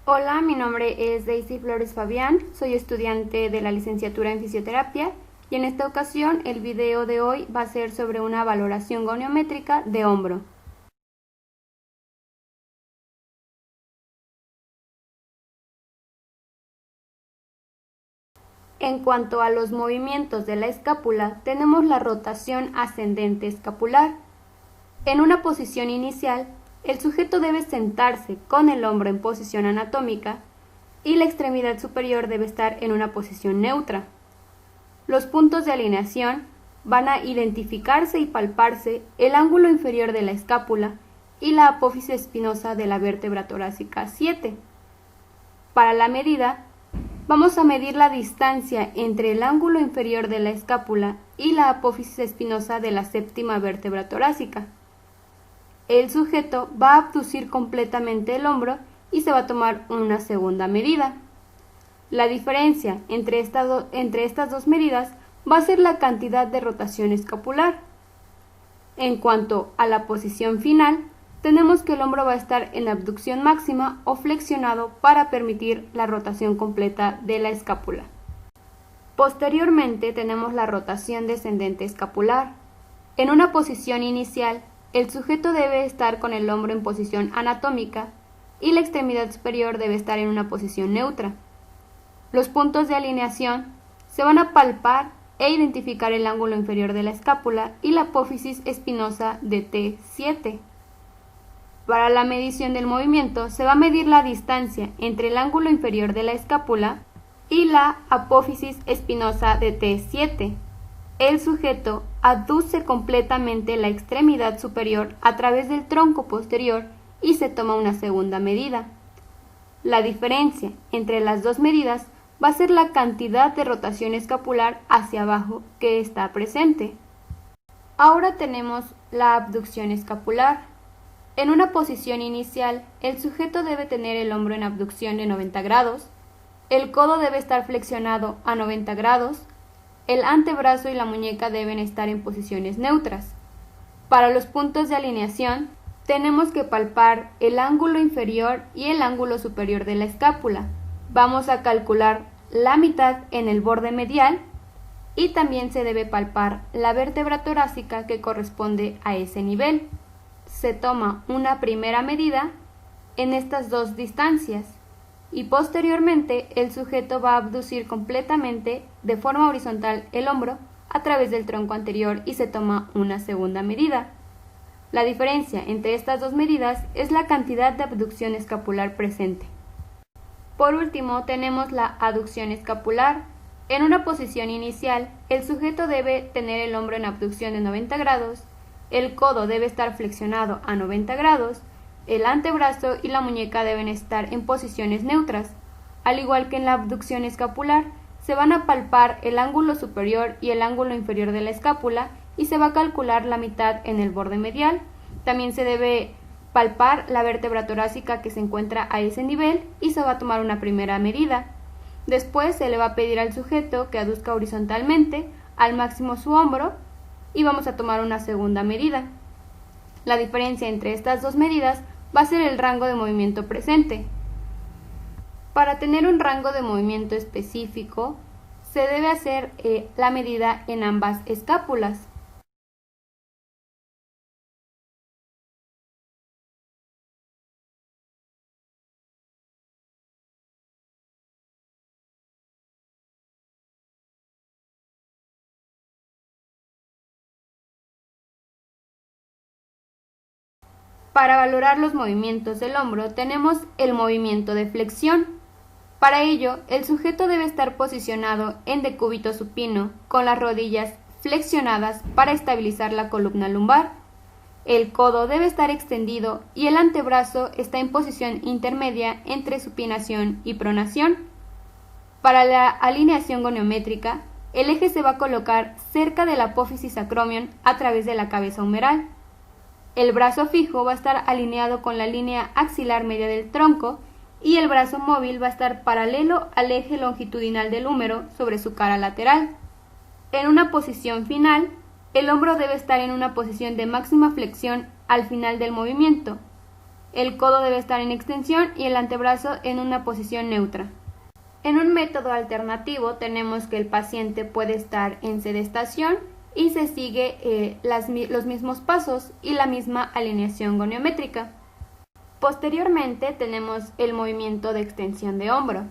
Hola, mi nombre es Daisy Flores Fabián, soy estudiante de la licenciatura en fisioterapia y en esta ocasión el video de hoy va a ser sobre una valoración goniométrica de hombro. En cuanto a los movimientos de la escápula, tenemos la rotación ascendente escapular. En una posición inicial, el sujeto debe sentarse con el hombro en posición anatómica y la extremidad superior debe estar en una posición neutra. Los puntos de alineación van a identificarse y palparse el ángulo inferior de la escápula y la apófisis espinosa de la vértebra torácica 7. Para la medida, vamos a medir la distancia entre el ángulo inferior de la escápula y la apófisis espinosa de la séptima vértebra torácica. El sujeto va a abducir completamente el hombro y se va a tomar una segunda medida. La diferencia entre estas dos medidas va a ser la cantidad de rotación escapular. En cuanto a la posición final, tenemos que el hombro va a estar en abducción máxima o flexionado para permitir la rotación completa de la escápula. Posteriormente tenemos la rotación descendente escapular. En una posición inicial, el sujeto debe estar con el hombro en posición anatómica y la extremidad superior debe estar en una posición neutra. Los puntos de alineación se van a palpar e identificar el ángulo inferior de la escápula y la apófisis espinosa de T7. Para la medición del movimiento se va a medir la distancia entre el ángulo inferior de la escápula y la apófisis espinosa de T7. El sujeto abduce completamente la extremidad superior a través del tronco posterior y se toma una segunda medida. La diferencia entre las dos medidas va a ser la cantidad de rotación escapular hacia abajo que está presente. Ahora tenemos la abducción escapular. En una posición inicial, el sujeto debe tener el hombro en abducción de 90 grados, el codo debe estar flexionado a 90 grados, el antebrazo y la muñeca deben estar en posiciones neutras. Para los puntos de alineación, tenemos que palpar el ángulo inferior y el ángulo superior de la escápula. Vamos a calcular la mitad en el borde medial y también se debe palpar la vértebra torácica que corresponde a ese nivel. Se toma una primera medida en estas dos distancias y posteriormente el sujeto va a abducir completamente de forma horizontal el hombro a través del tronco anterior y se toma una segunda medida. La diferencia entre estas dos medidas es la cantidad de abducción escapular presente. Por último, tenemos la aducción escapular. En una posición inicial, el sujeto debe tener el hombro en abducción de 90 grados, el codo debe estar flexionado a 90 grados, el antebrazo y la muñeca deben estar en posiciones neutras. Al igual que en la abducción escapular, se van a palpar el ángulo superior y el ángulo inferior de la escápula y se va a calcular la mitad en el borde medial. También se debe palpar la vértebra torácica que se encuentra a ese nivel y se va a tomar una primera medida. Después se le va a pedir al sujeto que aduzca horizontalmente al máximo su hombro y vamos a tomar una segunda medida. La diferencia entre estas dos medidas va a ser el rango de movimiento presente. Para tener un rango de movimiento específico, se debe hacer la medida en ambas escápulas. Para valorar los movimientos del hombro tenemos el movimiento de flexión. Para ello, el sujeto debe estar posicionado en decúbito supino con las rodillas flexionadas para estabilizar la columna lumbar. El codo debe estar extendido y el antebrazo está en posición intermedia entre supinación y pronación. Para la alineación goniométrica, el eje se va a colocar cerca de la apófisis acromion a través de la cabeza humeral. El brazo fijo va a estar alineado con la línea axilar media del tronco y el brazo móvil va a estar paralelo al eje longitudinal del húmero sobre su cara lateral. En una posición final, el hombro debe estar en una posición de máxima flexión al final del movimiento el codo debe estar en extensión y el antebrazo en una posición neutra. En un método alternativo tenemos que el paciente puede estar en sedestación y se sigue los mismos pasos y la misma alineación goniométrica. Posteriormente tenemos el movimiento de extensión de hombro.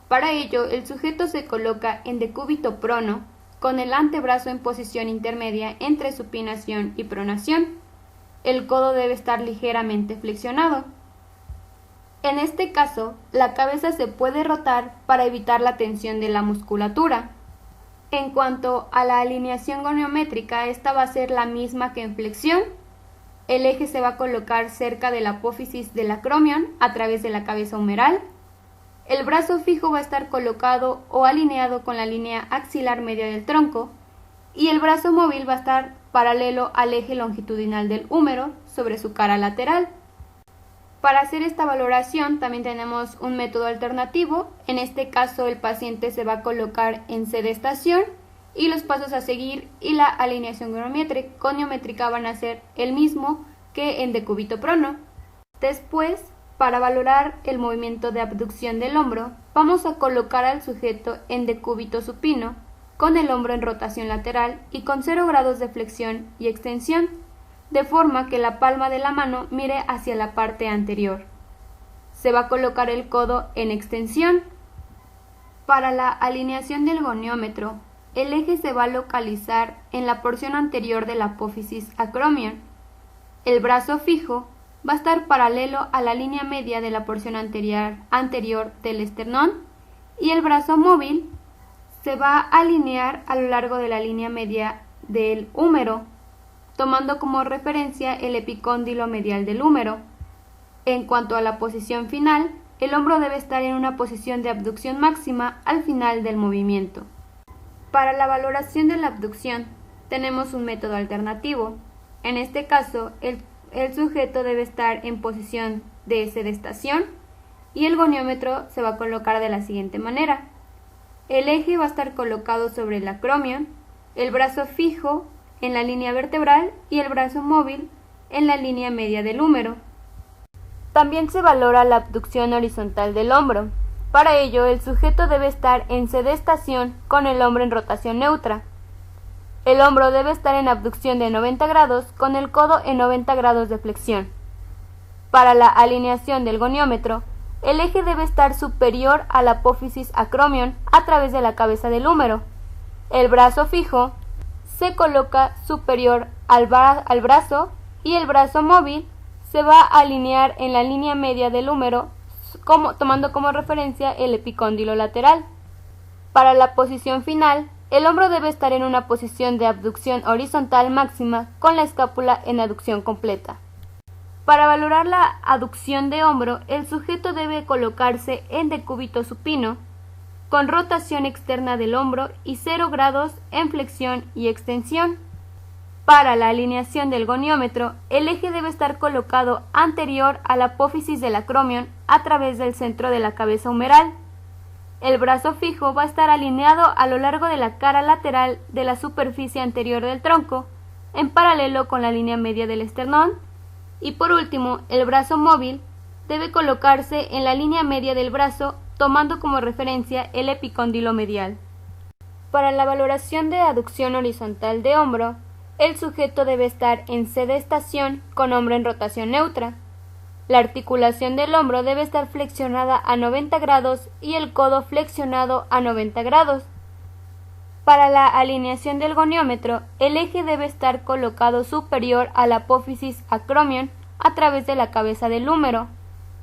Para ello, el sujeto se coloca en decúbito prono con el antebrazo en posición intermedia entre supinación y pronación. El codo debe estar ligeramente flexionado. En este caso, la cabeza se puede rotar para evitar la tensión de la musculatura. En cuanto a la alineación goniométrica, esta va a ser la misma que en flexión. El eje se va a colocar cerca de la apófisis del acromion a través de la cabeza humeral. El brazo fijo va a estar colocado o alineado con la línea axilar media del tronco y el brazo móvil va a estar paralelo al eje longitudinal del húmero sobre su cara lateral. Para hacer esta valoración también tenemos un método alternativo. En este caso el paciente se va a colocar en sedestación y los pasos a seguir y la alineación goniométrica van a ser el mismo que en decúbito prono. Después, para valorar el movimiento de abducción del hombro, vamos a colocar al sujeto en decúbito supino con el hombro en rotación lateral y con 0 grados de flexión y extensión, de forma que la palma de la mano mire hacia la parte anterior. Se va a colocar el codo en extensión. Para la alineación del goniómetro, el eje se va a localizar en la porción anterior de la apófisis acromion. El brazo fijo va a estar paralelo a la línea media de la porción anterior del esternón y el brazo móvil se va a alinear a lo largo de la línea media del húmero, tomando como referencia el epicóndilo medial del húmero. En cuanto a la posición final, el hombro debe estar en una posición de abducción máxima al final del movimiento. Para la valoración de la abducción, tenemos un método alternativo. En este caso, el sujeto debe estar en posición de sedestación y el goniómetro se va a colocar de la siguiente manera. El eje va a estar colocado sobre el acromion, el brazo fijo en la línea vertebral y el brazo móvil en la línea media del húmero. También se valora la abducción horizontal del hombro. Para ello, el sujeto debe estar en sedestación con el hombro en rotación neutra. El hombro debe estar en abducción de 90 grados con el codo en 90 grados de flexión. Para la alineación del goniómetro, el eje debe estar superior a la apófisis acromion a través de la cabeza del húmero. El brazo fijo se coloca superior al brazo y el brazo móvil se va a alinear en la línea media del húmero, tomando como referencia el epicóndilo lateral. Para la posición final, el hombro debe estar en una posición de abducción horizontal máxima con la escápula en aducción completa. Para valorar la aducción de hombro, el sujeto debe colocarse en decúbito supino, con rotación externa del hombro y 0 grados en flexión y extensión. Para la alineación del goniómetro, el eje debe estar colocado anterior a la apófisis del acromion a través del centro de la cabeza humeral. El brazo fijo va a estar alineado a lo largo de la cara lateral de la superficie anterior del tronco, en paralelo con la línea media del esternón. Y por último, el brazo móvil debe colocarse en la línea media del brazo, tomando como referencia el epicóndilo medial. Para la valoración de aducción horizontal de hombro, el sujeto debe estar en sedestación con hombro en rotación neutra. La articulación del hombro debe estar flexionada a 90 grados y el codo flexionado a 90 grados. Para la alineación del goniómetro, el eje debe estar colocado superior a la apófisis acromion a través de la cabeza del húmero.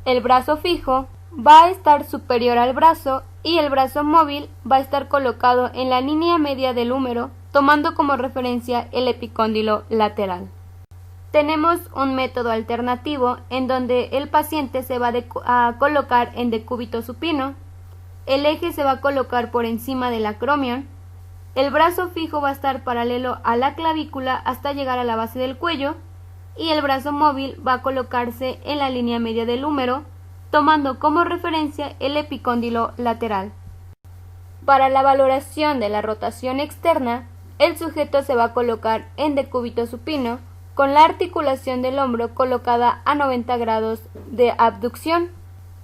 El brazo fijo va a estar superior al brazo y el brazo móvil va a estar colocado en la línea media del húmero, tomando como referencia el epicóndilo lateral. Tenemos un método alternativo en donde el paciente se va a colocar en decúbito supino, el eje se va a colocar por encima del acromion, el brazo fijo va a estar paralelo a la clavícula hasta llegar a la base del cuello y el brazo móvil va a colocarse en la línea media del húmero, tomando como referencia el epicóndilo lateral. Para la valoración de la rotación externa, el sujeto se va a colocar en decúbito supino con la articulación del hombro colocada a 90 grados de abducción.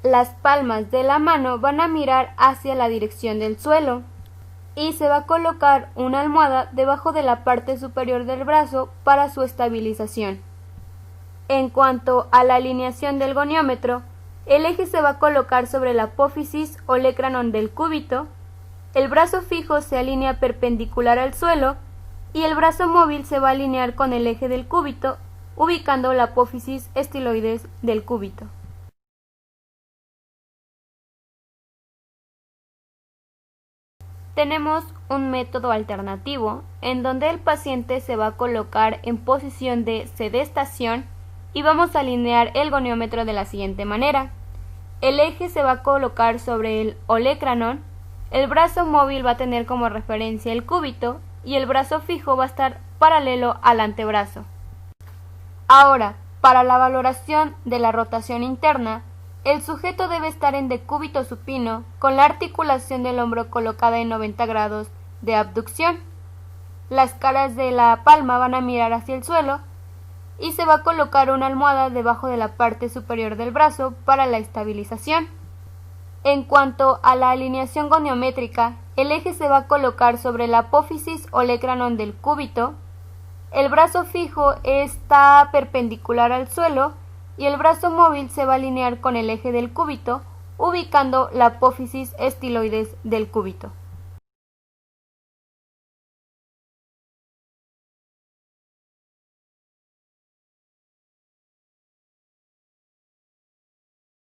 Las palmas de la mano van a mirar hacia la dirección del suelo y se va a colocar una almohada debajo de la parte superior del brazo para su estabilización. En cuanto a la alineación del goniómetro, el eje se va a colocar sobre la apófisis o olecranon del cúbito, el brazo fijo se alinea perpendicular al suelo y el brazo móvil se va a alinear con el eje del cúbito, ubicando la apófisis estiloides del cúbito. Tenemos un método alternativo en donde el paciente se va a colocar en posición de sedestación y vamos a alinear el goniómetro de la siguiente manera. El eje se va a colocar sobre el olecranon, el brazo móvil va a tener como referencia el cúbito y el brazo fijo va a estar paralelo al antebrazo. Ahora, para la valoración de la rotación interna, el sujeto debe estar en decúbito supino con la articulación del hombro colocada en 90 grados de abducción. Las caras de la palma van a mirar hacia el suelo y se va a colocar una almohada debajo de la parte superior del brazo para la estabilización. En cuanto a la alineación goniométrica, el eje se va a colocar sobre la apófisis o olecranon del cúbito, el brazo fijo está perpendicular al suelo y el brazo móvil se va a alinear con el eje del cúbito, ubicando la apófisis estiloides del cúbito.